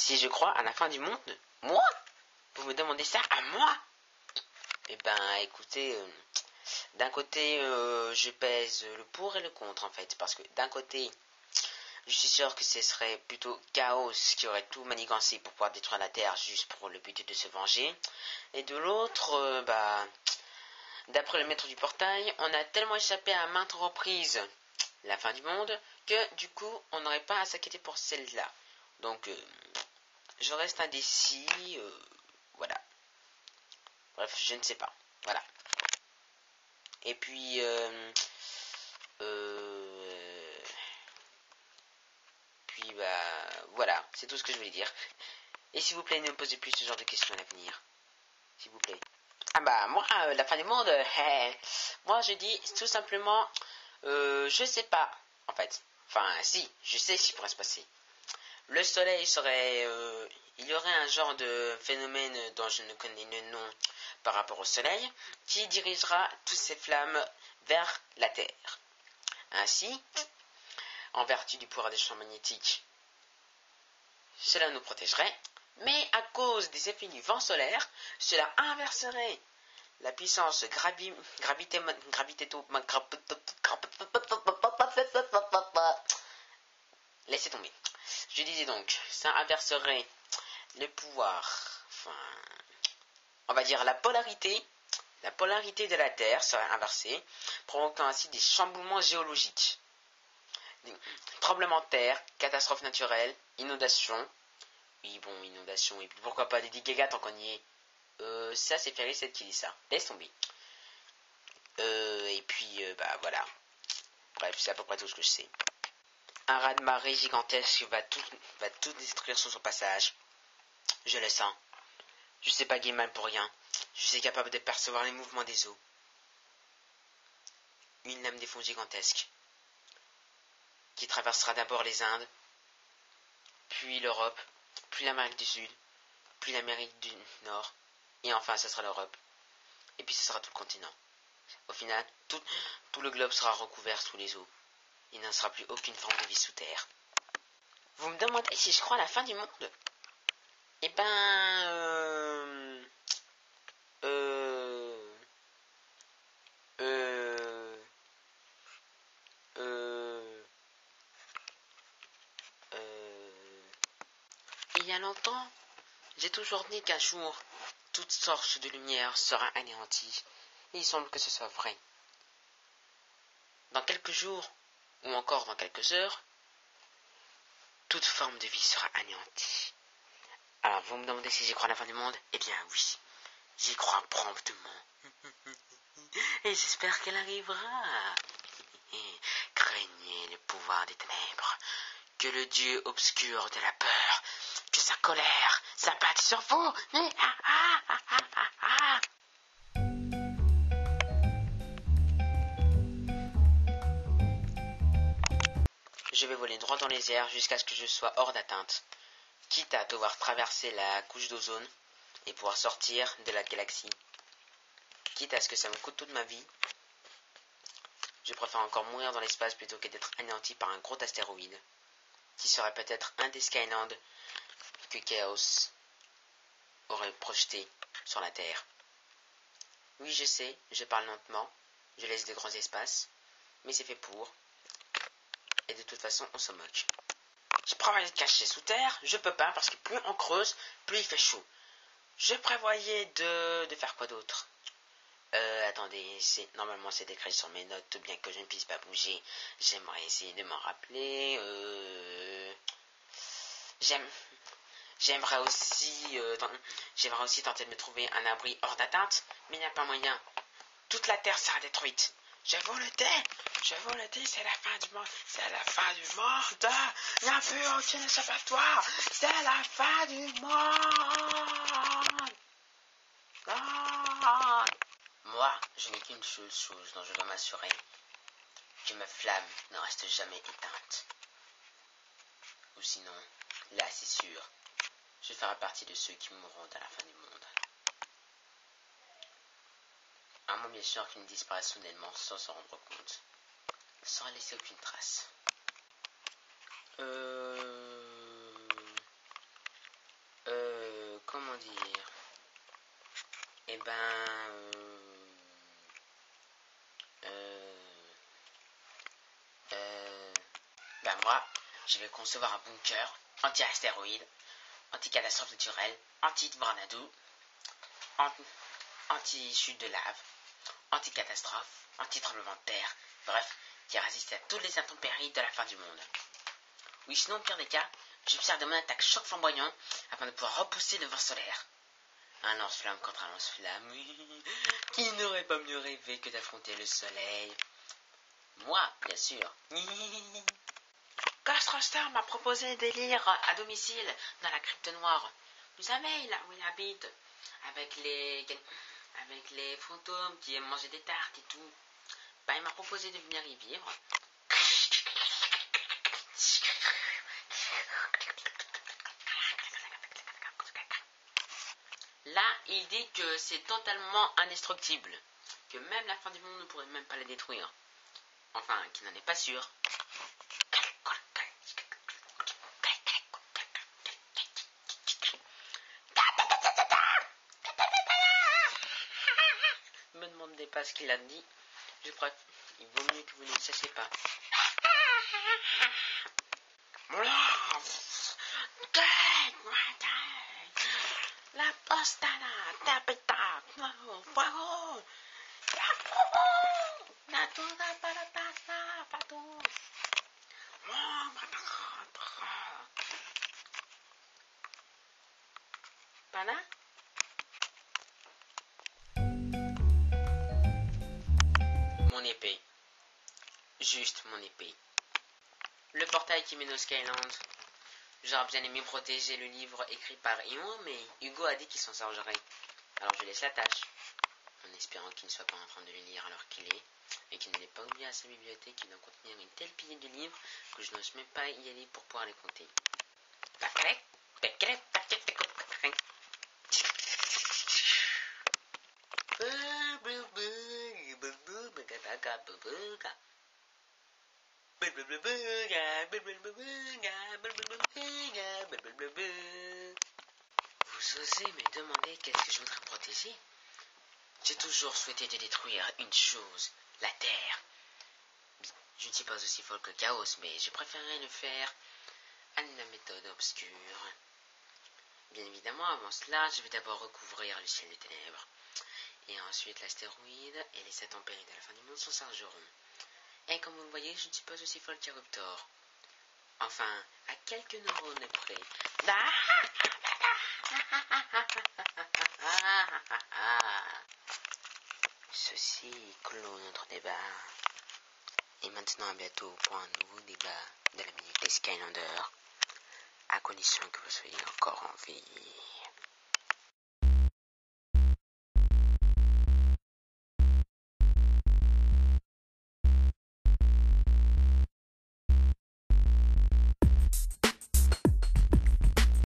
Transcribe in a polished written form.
Si je crois à la fin du monde, moi? Vous me demandez ça à moi? Eh ben, écoutez, d'un côté, je pèse le pour et le contre, en fait. Parce que d'un côté, je suis sûr que ce serait plutôt Chaos qui aurait tout manigancé pour pouvoir détruire la Terre juste pour le but de se venger. Et de l'autre, d'après le maître du portail, on a tellement échappé à maintes reprises la fin du monde que du coup, on n'aurait pas à s'inquiéter pour celle-là. Donc, je reste indécis, voilà. Bref, je ne sais pas. Voilà. Et puis, voilà, c'est tout ce que je voulais dire. Et s'il vous plaît, ne me posez plus ce genre de questions à l'avenir. S'il vous plaît. Ah bah, moi, la fin du monde, moi je dis tout simplement, je sais pas, en fait. Enfin, si, je sais ce qui pourrait se passer. Le soleil serait, il y aurait un genre de phénomène dont je ne connais le nom par rapport au soleil, qui dirigera toutes ces flammes vers la Terre. Ainsi, en vertu du pouvoir des champs magnétiques, cela nous protégerait, mais à cause des effets du vent solaire, cela inverserait la puissance laissez tomber. Je disais donc, ça inverserait le pouvoir, on va dire la polarité de la Terre serait inversée, provoquant ainsi des chamboulements géologiques, des tremblements de terre, catastrophes naturelles, inondations. Oui, bon, inondations, et puis pourquoi pas des dégâts tant qu'on y est. Ça, c'est Ferry 7 qui dit ça. Laisse tomber. Et puis, voilà. Bref, c'est à peu près tout ce que je sais. Un raz-de-marée gigantesque va tout détruire sur son passage. Je le sens. Je sais pas mal pour rien. Je suis capable de percevoir les mouvements des eaux. Une lame des fonds gigantesque qui traversera d'abord les Indes, puis l'Europe, puis l'Amérique du Sud, puis l'Amérique du Nord, et enfin ce sera l'Europe, et puis ce sera tout le continent. Au final, tout le globe sera recouvert sous les eaux. Il n'en sera plus aucune forme de vie sous terre. Vous me demandez si je crois à la fin du monde? Eh ben, il y a longtemps, j'ai toujours dit qu'un jour, toute source de lumière sera anéantie, et il semble que ce soit vrai. Dans quelques jours, ou encore dans quelques heures, toute forme de vie sera anéantie. Alors, vous me demandez si j'y crois à la fin du monde? Eh bien, oui, j'y crois promptement. Et j'espère qu'elle arrivera. Craignez le pouvoir des ténèbres, que le dieu obscur de la peur, que sa colère s'abatte sur vous. Je vais voler droit dans les airs jusqu'à ce que je sois hors d'atteinte, quitte à devoir traverser la couche d'ozone et pouvoir sortir de la galaxie. Quitte à ce que ça me coûte toute ma vie, je préfère encore mourir dans l'espace plutôt que d'être anéanti par un gros astéroïde, qui serait peut-être un des Skylands que Chaos aurait projeté sur la Terre. Oui, je sais, je parle lentement, je laisse des grands espaces, mais c'est fait pour, et de toute façon, on se moque. Je prévoyais de cacher sous terre, je peux pas parce que plus on creuse, plus il fait chaud. Je prévoyais de faire quoi d'autre? Attendez, normalement c'est écrit sur mes notes, bien que je ne puisse pas bouger. J'aimerais essayer de m'en rappeler. J'aimerais aussi tenter de me trouver un abri hors d'atteinte, mais il n'y a pas moyen. Toute la terre sera détruite. Je vous le dis, c'est la fin du monde. C'est la fin du monde. Il n'y a plus aucun échappatoire. C'est la fin du monde. Moi, je n'ai qu'une chose dont je dois m'assurer, que ma flamme ne reste jamais éteinte. Ou sinon, là c'est sûr, je ferai partie de ceux qui mourront à la fin du monde. À moins bien sûr qu'ils ne disparaissent soudainement sans s'en rendre compte, sans laisser aucune trace. comment dire? Eh ben... moi, je vais concevoir un bunker anti-astéroïde, anti-catastrophe naturelle, anti-tornado, anti-chute de lave, anti-catastrophe, anti-tremblement de terre, bref, qui résiste à toutes les intempéries de la fin du monde. Oui, sinon, au pire des cas, j'observe de mon attaque choc flamboyant afin de pouvoir repousser le vent solaire. Un lance-flamme contre un lance-flamme, oui. Qui n'aurait pas mieux rêvé que d'affronter le soleil? Moi, bien sûr. Castroster m'a proposé des lire à domicile dans la crypte noire. Vous savez, là où il habite, avec les fantômes qui aiment manger des tartes et tout. Il m'a proposé de venir y vivre. Là, il dit que c'est totalement indestructible, que même la fin du monde ne pourrait même pas la détruire. Enfin, qu'il n'en est pas sûr. Ne me demandez pas ce qu'il a dit. Je crois qu'il vaut mieux que vous ne le sachiez pas. La postana, tapeta, fuego, la toda para pasa, pato. Pana? Mon épée. Juste mon épée. Le portail qui mène au Skyland. J'aurais bien aimé protéger le livre écrit par Ion, mais Hugo a dit qu'il s'en chargerait. Alors je laisse la tâche, en espérant qu'il ne soit pas en train de le lire alors qu'il est, et qu'il ne l'ait pas oublié à sa bibliothèque qui doit contenir une telle pile de livres que je n'ose même pas y aller pour pouvoir les compter. Vous osez me demander qu'est-ce que je voudrais protéger? J'ai toujours souhaité de détruire une chose, la Terre. Je ne suis pas aussi folle que Chaos, mais je préférerais le faire à la méthode obscure. Bien évidemment, avant cela, je vais d'abord recouvrir le ciel de ténèbres. Et ensuite, l'astéroïde et les 7 intempéries de la fin du monde s'en chargeront. Et comme vous le voyez, je ne suis pas aussi folle qu'Eruptor. Enfin, à quelques neurones près. Ceci clôt notre débat. Et maintenant, à bientôt pour un nouveau débat de la minute des Skylanders. À condition que vous soyez encore en vie.